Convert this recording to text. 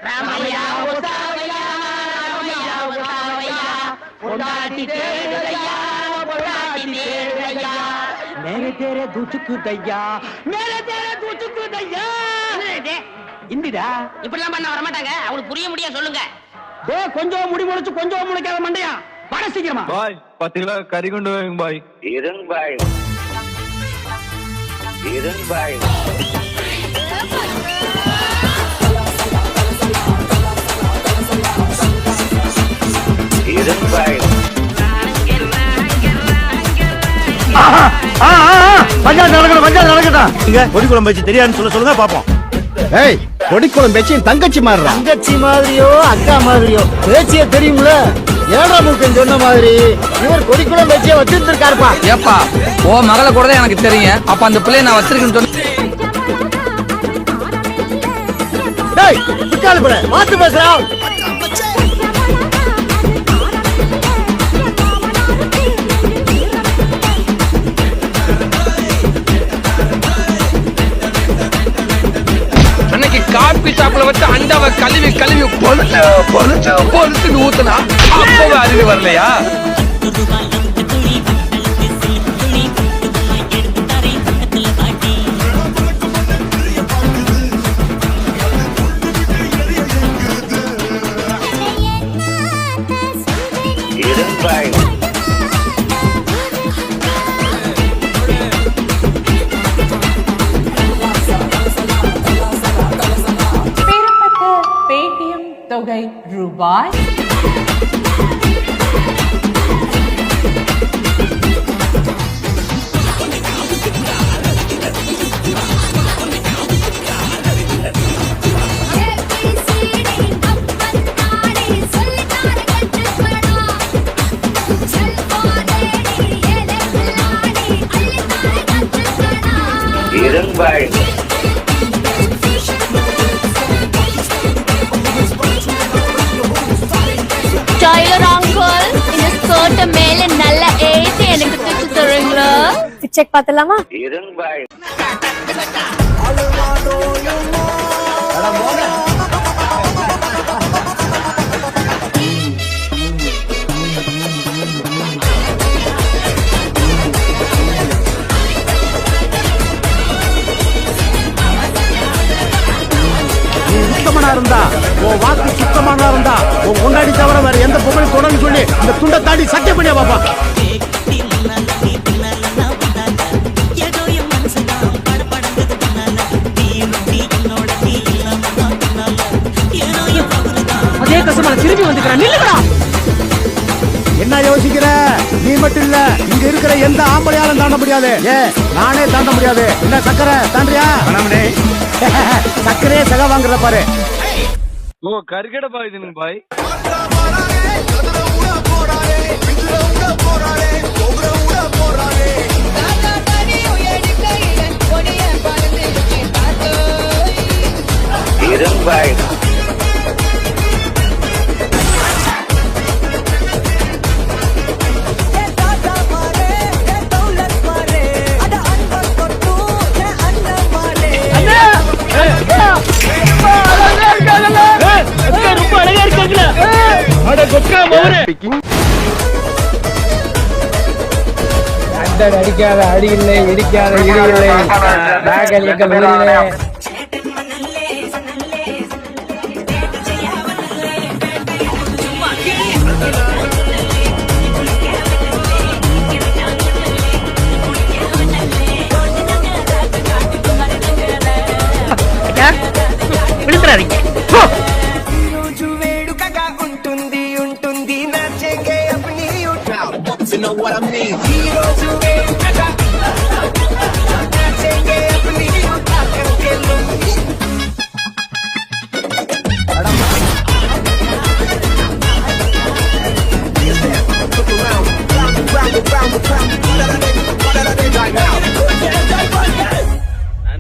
ராமையா உசாவையா ராமையா உசாவையா பொண்டாட்டி தேடுதையா பொண்டாட்டி தேடுதையா மேலே தேரே தூச்சுக்கு தையா மேலே தேரே தூச்சுக்கு தையா இந்திடா இப்படிலாம் பண்ண வர மாட்டாங்க. அவங்களுக்கு புரிய முடியும் சொல்லுங்க. கொஞ்சம் முடி முளைச்சு கொஞ்சம் முளைக்காத மண்டையா வர சீக்கிரமா. பாய் 10 கிலோ கறி கொண்டு வாங்க பாய். இருங்க பாய். இருங்க பாய். இருங்க பாய். பஞ்சாயத்து நடக்கட்டும். இங்க கொடி குழம்பு வச்சு தெரியாதுன்னு சொல்லுங்க பாப்போம். ஏய் கொடி குழம்பு வச்சு தங்கச்சி மாதிரி தங்கச்சி மாதிரியோ அக்கா மாதிரியோ பேச்சிய தெரியும்ல. ஏழாமுக்கன் சொன்ன மாதிரி இவர் கொடி குழம்பு வச்சே வச்சிருந்திருக்காருப்பா. ஏப்பா ஓ மகளை கூட தான் எனக்கு தெரியும். அப்ப அந்த பிள்ளைய நான் வச்சிருக்கேன்னு சொன்ன. டேய் பிக்கால பிள்ளை மாத்து பேசுறா. காபி ஷாப்ல வச்சு அண்டாவை கழுவி கழுவி பொழுது பொழுது பொழுது ஊத்துனா அப்பவே அறிவு வரலையா? தொகை ரூபாய் டைலர் அங்கிள் இந்த ஸ்கர்ட்ட மேல நல்ல ஏத்தி எனக்கு தைச்சு தருவீங்களா? செக் பார்த்தலாமா? இருங்க பாய். சுத்தமான இருந்தா உன் வாக்கு சுத்தமான இருந்தா உன் கொண்டாடி தவிர வேற எந்த பொருளை தொடர்ந்து சொல்லி இந்த துண்டை தாண்டி சத்தியம் பண்ணியா பாப்பா. அதே கசமான திரும்பி வந்துக்கிறான். நில்லுடா. என்ன யோசிக்கிற? நீ மட்டும் இல்ல இங்க இருக்கிற எந்த ஆம்பளையாலும் தாண்ட முடியாது. நானே தாண்ட முடியாது. என்ன சக்கரை தாண்டியா? சக்கரையே சக வாங்குற பாரு. ஓ கறிக்கடை பாய் இதுங்க பாய். இருங்க பாய். அடிக்காத அடி இல்லை இடிக்காத இடி இல்லை பேகல் எக்கல் இல்லை. விழுந்துறாதீங்க. You know what I mean?